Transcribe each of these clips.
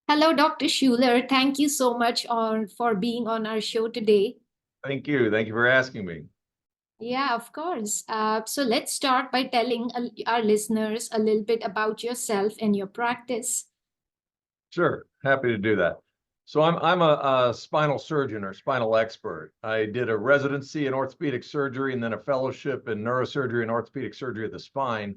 Hello, Dr. Schuler. Thank you so much for being on our show today. Thank you. Thank you for asking me. Yeah, of course. So let's start by telling our listeners a little bit about yourself and your practice. Sure, happy to do that. So I'm a spinal surgeon or spinal expert. I did a residency in orthopedic surgery and then a fellowship in neurosurgery and orthopedic surgery of the spine.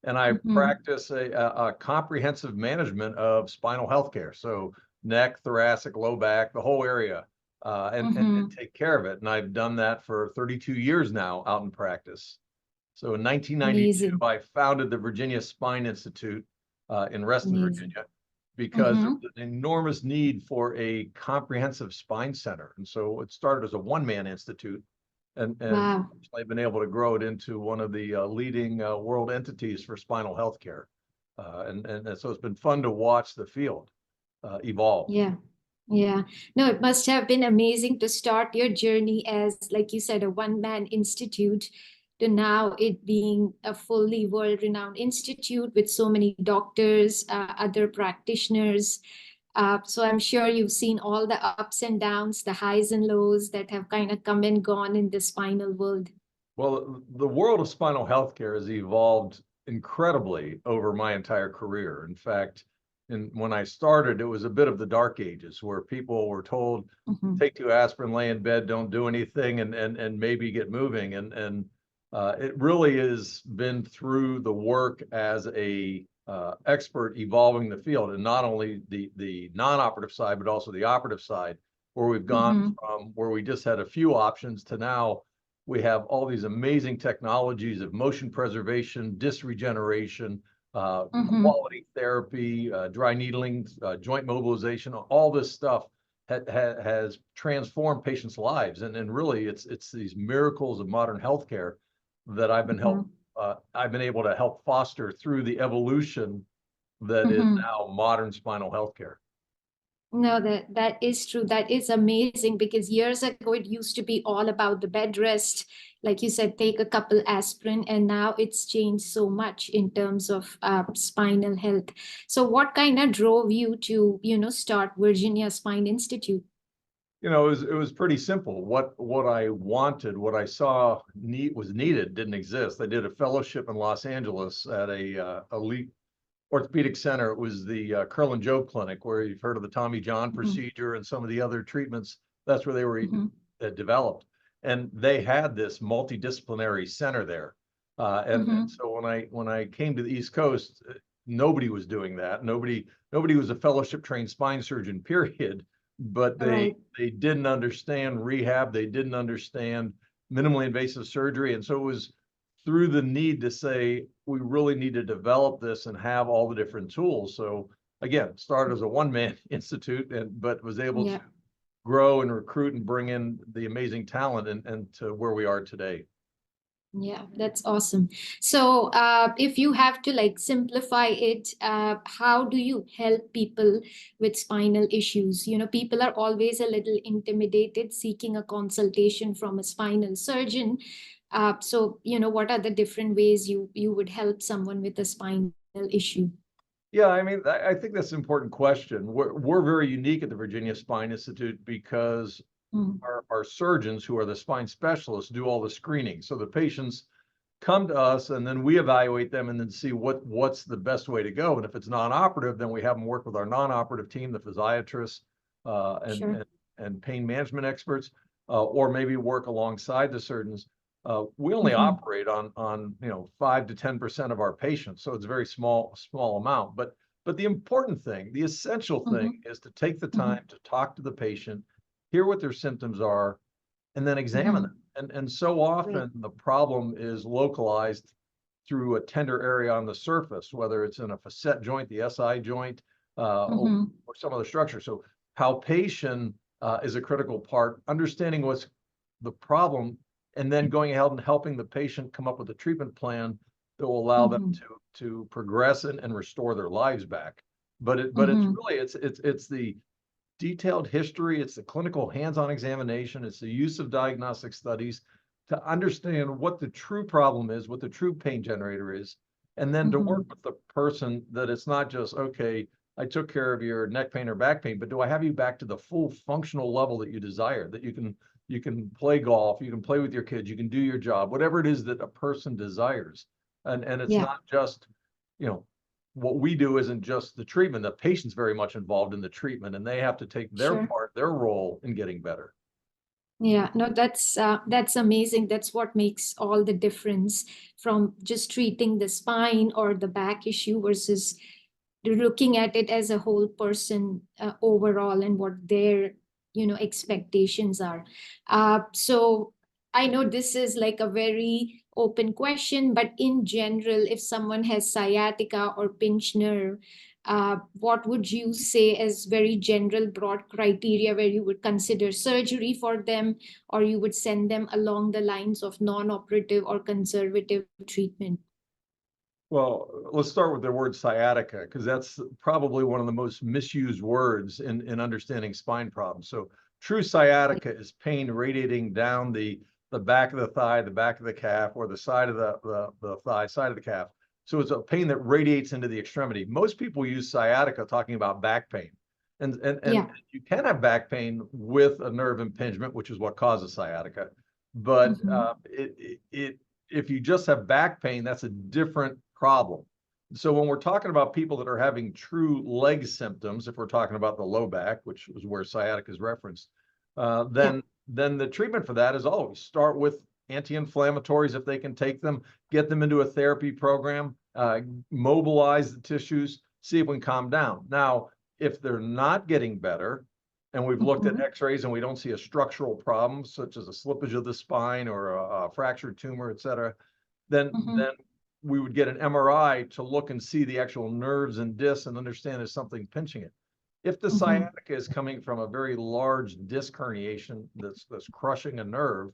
And I Mm-hmm. practice a comprehensive management of spinal healthcare. So neck, thoracic, low back, the whole area, and Mm-hmm. take care of it. And I've done that for 32 years now out in practice. So in 1992, Amazing. I founded the Virginia Spine Institute in Reston, Amazing. Virginia, because there Mm-hmm. was an enormous need for a comprehensive spine center. And so it started as a one-man institute, and Wow. I've been able to grow it into one of the leading world entities for spinal healthcare. And so it's been fun to watch the field evolve. Yeah. Yeah. No, it must have been amazing to start your journey as, like you said, a one-man institute to now it being a fully world-renowned institute with so many doctors, other practitioners. So I'm sure you've seen all the ups and downs, the highs and lows that have kind of come and gone in the spinal world. Well, the world of spinal healthcare has evolved incredibly over my entire career. In fact, when I started, it was a bit of the dark ages where people were told, Mhm. take two aspirin, lay in bed, don't do anything, and maybe get moving. And it really has been through the work as a expert evolving the field, and not only the non-operative side, but also the operative side, where we've gone Mhm. from where we just had a few options to now we have all these amazing technologies of motion preservation, disc regeneration, Mhm. quality therapy, dry needling, joint mobilization. All this stuff has transformed patients' lives, and really, it's these miracles of modern healthcare that Mhm. I've been able to help foster through the evolution that is Mhm. now modern spinal healthcare. No, that is true. That is amazing because years ago it used to be all about the bed rest. Like you said, take a couple aspirin, and now it's changed so much in terms of spinal health. So, what kind of drove you to, start Virginia Spine Institute? It was pretty simple. What I wanted, what I saw was needed, didn't exist. I did a fellowship in Los Angeles at a elite orthopedic center. It was the Curl and Joe Clinic, where you've heard of the Tommy John Mhm. procedure and some of the other treatments. That's where they were Mhm. developed, and they had this multidisciplinary center there. And Mhm. so when I came to the East Coast, nobody was doing that. Nobody was a fellowship trained spine surgeon, period. But they Right. they didn't understand rehab. They didn't understand minimally invasive surgery, and so it was through the need to say we really need to develop this and have all the different tools. So again, started as a one-man institute, but was able to Yeah. grow and recruit and bring in the amazing talent and to where we are today. Yeah, that's awesome. So, if you have to like simplify it, how do you help people with spinal issues? People are always a little intimidated seeking a consultation from a spinal surgeon. So, what are the different ways you would help someone with a spinal issue? Yeah, I mean, I think that's an important question. We're very unique at the Virginia Spine Institute because Mm. our surgeons, who are the spine specialists, do all the screening. So the patients come to us, and then we evaluate them and then see what's the best way to go. And if it's non-operative, then we have them work with our non-operative team, the physiatrists, uh, and, Sure. and and pain management experts, or maybe work alongside the surgeons. We only Hmm. operate on 5 to 10% of our patients, so it's a very small amount. But the important thing, the essential thing, Hmm. is to take the Hmm. time to talk to the patient, hear what their symptoms are, and then examine them. Hmm. And so Right. often the problem is localized through a tender area on the surface, whether it's in a facet joint, the SI joint, Hmm. or some other structure. So palpation is a critical part, understanding what's the problem, and then going ahead and helping the patient come up with a treatment plan that will allow them Hmm. to progress and restore their lives back. But it's Hmm. really it's the detailed history, it's the clinical hands-on examination, it's the use of diagnostic studies to understand what the true problem is, what the true pain generator is, and then to work Hmm. with the person that it's not just, okay, I took care of your neck pain or back pain, but do I have you back to the full functional level that you desire, that you can play golf, you can play with your kids, you can do your job, whatever it is that a person desires. And it's Yeah, not just, you know, what we do isn't just the treatment. The patient's very much involved in the treatment, and they have to take their sure. part, their role in getting better. Yeah, no, that's amazing. That's what makes all the difference from just treating the spine or the back issue versus looking at it as a whole person overall and what their expectations are. So I know this is like a very open question, but in general, if someone has sciatica or pinched nerve, what would you say as very general broad criteria where you would consider surgery for them, or you would send them along the lines of non-operative or conservative treatment? Well, let's start with the word sciatica, because that's probably one of the most misused words in understanding spine problems. So true sciatica is pain radiating down the back of the thigh, the back of the calf, or the side of the thigh, side of the calf. So it's a pain that radiates into the extremity. Most people use sciatica talking about back pain. And Yeah. you can have back pain with a nerve impingement, which is what causes sciatica. But Mm-hmm. if you just have back pain, that's a different problem. So when we're talking about people that are having true leg symptoms, if we're talking about the low back, which is where sciatica is referenced, uh, Yeah. then then the treatment for that is always start with anti-inflammatories if they can take them, get them into a therapy program, mobilize the tissues, see if we can calm down. Now, if they're not getting better, and we've looked at Mm-hmm. x-rays and we don't see a structural problem such as a slippage of the spine or a fractured tumor, et cetera, Mm-hmm. then we would get an MRI to look and see the actual nerves and discs and understand if something pinching it. If the Mm-hmm. sciatica is coming from a very large disc herniation that's crushing a nerve,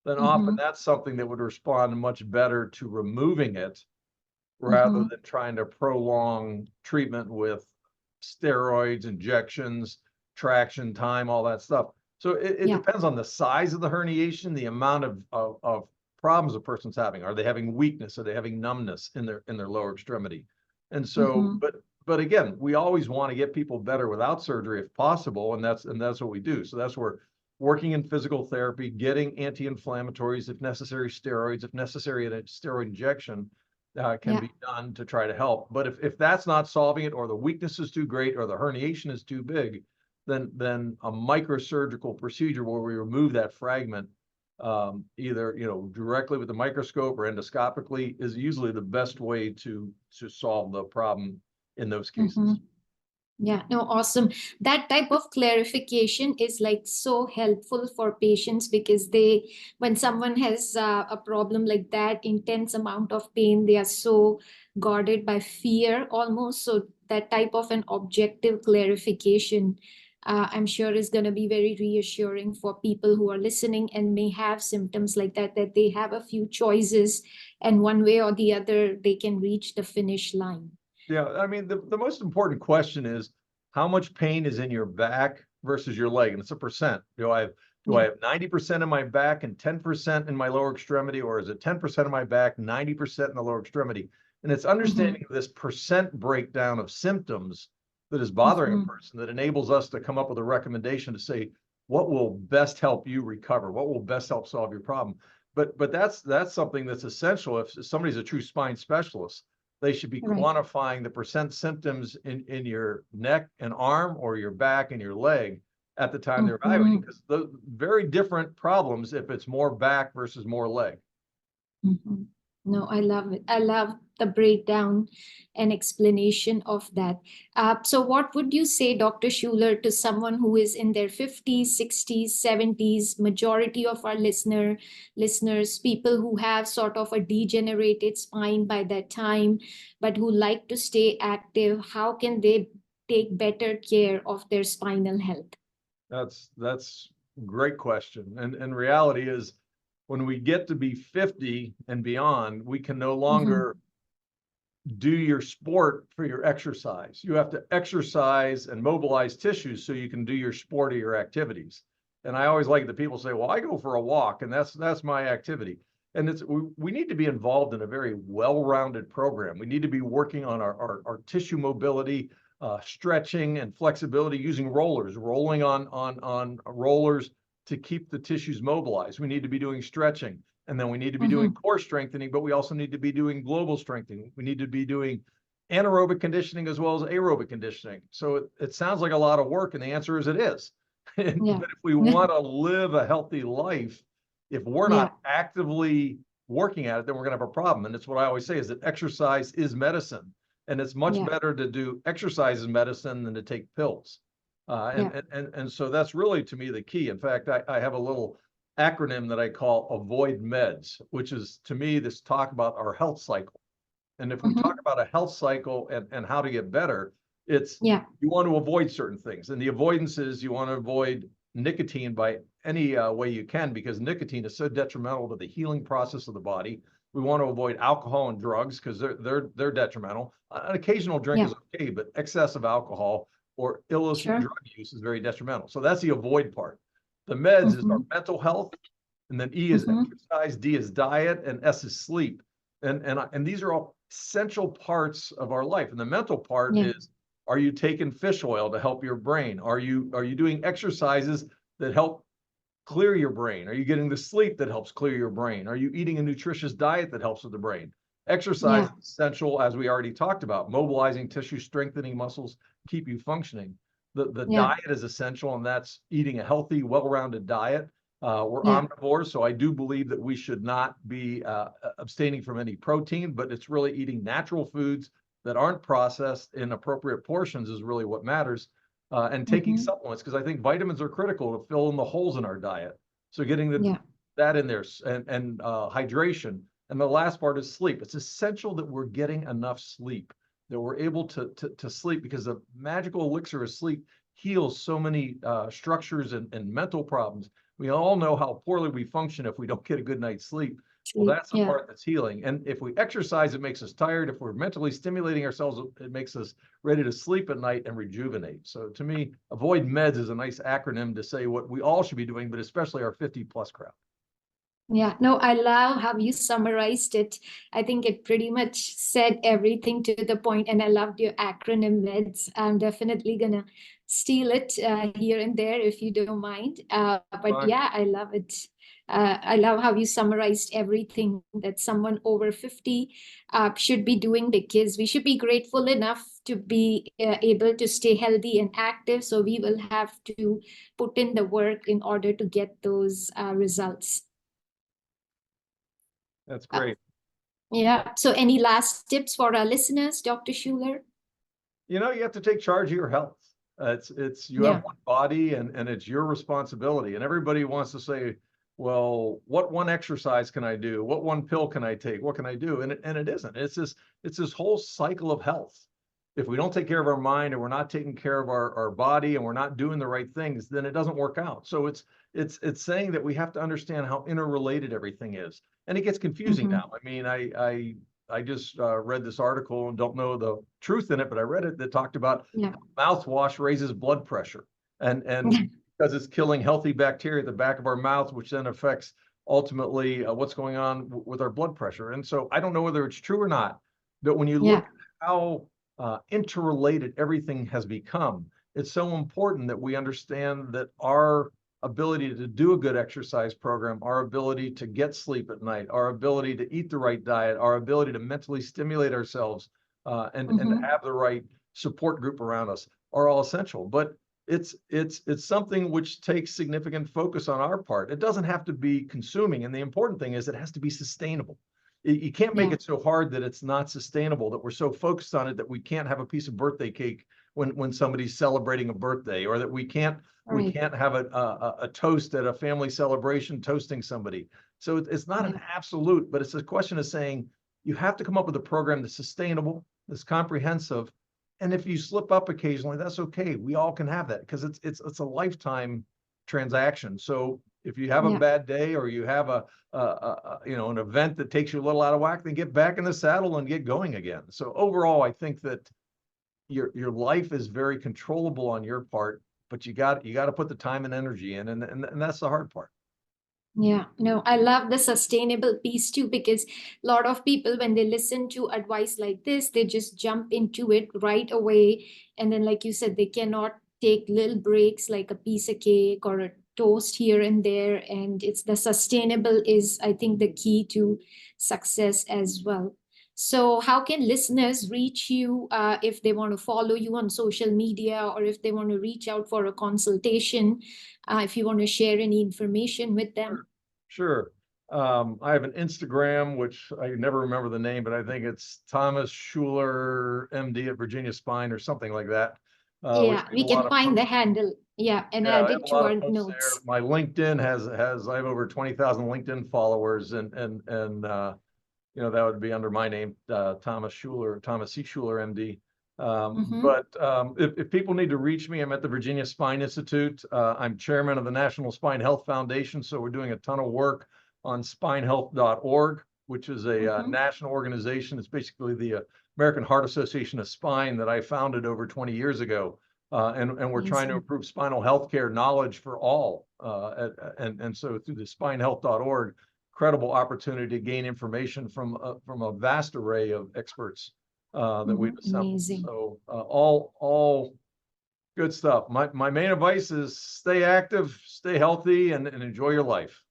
then often Mm-hmm. that's something that would respond much better to removing it rather Mm-hmm. than trying to prolong treatment with steroids, injections, traction time, all that stuff. So it Yeah. depends on the size of the herniation, the amount of problems a person's having. Are they having weakness? Are they having numbness in their lower extremity? And so, Mm-hmm. but again, we always want to get people better without surgery if possible, and that's what we do. So that's where working in physical therapy, getting anti-inflammatories, if necessary, steroids, if necessary, a steroid injection can Yeah. be done to try to help. But if that's not solving it, or the weakness is too great, or the herniation is too big, then a microsurgical procedure where we remove that fragment, either directly with the microscope or endoscopically, is usually the best way to solve the problem in those Mm-hmm. cases. Yeah, no, awesome. That type of clarification is like so helpful for patients because when someone has a problem like that, intense amount of pain, they are so guarded by fear almost. So that type of an objective clarification, I'm sure is going to be very reassuring for people who are listening and may have symptoms like that, that they have a few choices and one way or the other, they can reach the finish line. Yeah, I mean, the most important question is how much pain is in your back versus your leg, and it's a percent. Do I Yeah. have 90% in my back and 10% in my lower extremity, or is it 10% of my back, 90% in the lower extremity? And it's Mm-hmm. understanding this percent breakdown of symptoms that is bothering a Mm-hmm. person that enables us to come up with a recommendation to say what will best help you recover, what will best help solve your problem. But that's something that's essential if somebody's a true spine specialist. They should be Right. quantifying the percent symptoms in your neck and arm, or your back and your leg at the time they're evaluating, Mhm, because the very different problems if it's more back versus more leg. mhm. No, I love it. I love the breakdown and explanation of that. So what would you say, Dr. Schuler, to someone who is in their 50s, 60s, 70s, majority of our listeners, people who have sort of a degenerated spine by that time, but who like to stay active, how can they take better care of their spinal health? That's great question. And reality is, when we get to be 50 and beyond, we can no Mhm, longer do your sport for your exercise. You have to exercise and mobilize tissues so you can do your sport or your activities. And I always like the people say, well, I go for a walk and that's my activity. And we need to be involved in a very well-rounded program. We need to be working on our tissue mobility, stretching and flexibility using rollers, rolling on rollers to keep the tissues mobilized. We need to be doing stretching, and then we need to be doing core strengthening, but we also need to be doing global strengthening. We need to be doing anaerobic conditioning as well as aerobic conditioning. So it sounds like a lot of work, and the answer is it is. But if we want to live a healthy life, if we're not actively working at it, then we're going to have a problem. And it's what I always say is that exercise is medicine. And it's much better to do exercise as medicine than to take pills. And so that's really, to me, the key. In fact, I have a little acronym that I call avoid meds, which is, to me, this talk about our health cycle. And if we talk about a health cycle and how to get better, it's you want to avoid certain things. And the avoidance is you want to avoid nicotine by any way you can, because nicotine is so detrimental to the healing process of the body. We want to avoid alcohol and drugs because they're detrimental. An occasional drink is okay, but excess of alcohol or illicit drug use is very detrimental. So that's the avoid part. The meds is our mental health, and then E is exercise, D is diet, and S is sleep. And these are all essential parts of our life. And the mental part is, are you taking fish oil to help your brain? Are you doing exercises that help clear your brain? Are you getting the sleep that helps clear your brain? Are you eating a nutritious diet that helps with the brain? Exercise is essential, as we already talked about, mobilizing tissue, strengthening muscles, keep you functioning. The diet is essential, and that's eating a healthy, well-rounded diet. We're omnivores, so I do believe that we should not be abstaining from any protein, but it's really eating natural foods that aren't processed in appropriate portions is really what matters. And taking supplements, because I think vitamins are critical to fill in the holes in our diet. So getting that in there, and hydration. And the last part is sleep. It's essential that we're getting enough sleep, that we're able to sleep, because the magical elixir of sleep heals so many structures and mental problems. We all know how poorly we function if we don't get a good night's sleep. Well, that's the part that's healing. And if we exercise, it makes us tired. If we're mentally stimulating ourselves, it makes us ready to sleep at night and rejuvenate. So to me, avoid meds is a nice acronym to say what we all should be doing, but especially our 50+ crowd. Yeah, no, I love how you summarized it. I think it pretty much said everything to the point, and I loved your acronym meds. I'm definitely gonna steal it here and there if you don't mind. But yeah, I love it. I love how you summarized everything that someone over 50 should be doing, because we should be grateful enough to be able to stay healthy and active. So we will have to put in the work in order to get those results. That's great. Yeah. So any last tips for our listeners, Dr. Schuler? You have to take charge of your health. You have one body, and it's your responsibility. And everybody wants to say, well, what one exercise can I do? What one pill can I take? What can I do? And it isn't. It's this whole cycle of health. If we don't take care of our mind, and we're not taking care of our body, and we're not doing the right things, then it doesn't work out. So it's saying that we have to understand how interrelated everything is. And it gets confusing now. I mean, I just read this article and don't know the truth in it, but I read it that talked about mouthwash raises blood pressure, and because it's killing healthy bacteria at the back of our mouth, which then affects ultimately what's going on with our blood pressure. And so I don't know whether it's true or not, but when you look at how interrelated everything has become, it's so important that we understand that our ability to do a good exercise program, our ability to get sleep at night, our ability to eat the right diet, our ability to mentally stimulate ourselves, and to have the right support group around us are all essential. But it's something which takes significant focus on our part. It doesn't have to be consuming, and the important thing is it has to be sustainable. You can't make it so hard that it's not sustainable, that we're so focused on it that we can't have a piece of birthday cake when somebody's celebrating a birthday, or that we can't have a toast at a family celebration toasting somebody. So it's not an absolute, but it's a question of saying you have to come up with a program that's sustainable, that's comprehensive. And if you slip up occasionally, that's okay. We all can have that, because it's a lifetime transaction. So if you have a bad day, or you have an event that takes you a little out of whack, then get back in the saddle and get going again. So overall, I think that your life is very controllable on your part, but you got to put the time and energy in, and that's the hard part. Yeah, no, I love the sustainable piece too, because a lot of people, when they listen to advice like this, they just jump into it right away. And then, like you said, they cannot take little breaks like a piece of cake or a toast here and there. And it's the sustainable is, I think, the key to success as well. So, how can listeners reach you if they want to follow you on social media or if they want to reach out for a consultation? If you want to share any information with them. Sure. I have an Instagram, which I never remember the name, but I think it's Thomas Schuler, MD at Virginia Spine or something like that. Which Yeah, I have a we lot can of find the posts. handle. Yeah, and Yeah, add I have it a to lot our of posts there. notes. My LinkedIn has I have over 20,000 LinkedIn followers, and that would be under my name, Thomas Schuler, Thomas C. Schuler, MD. Mm-hmm. But if people need to reach me, I'm at the Virginia Spine Institute. I'm chairman of the National Spine Health Foundation, so we're doing a ton of work on spinehealth.org, which is a Mm-hmm. national organization. It's basically the American Heart Association of Spine that I founded over 20 years ago. And we're trying to Amazing. improve spinal healthcare knowledge for all. And so through the spinehealth.org, incredible opportunity to gain information from a vast array of experts that we've assembled. Amazing. So all good stuff. My main advice is stay active, stay healthy, and enjoy your life.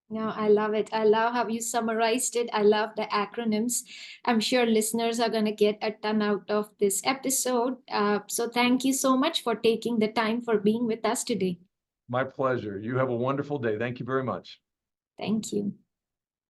No, I love it. I love how you summarized it. I love the acronyms. I'm sure listeners are going to get a ton out of this episode. So thank you so much for taking the time for being with us today. My pleasure. You have a wonderful day. Thank you very much. Thank you.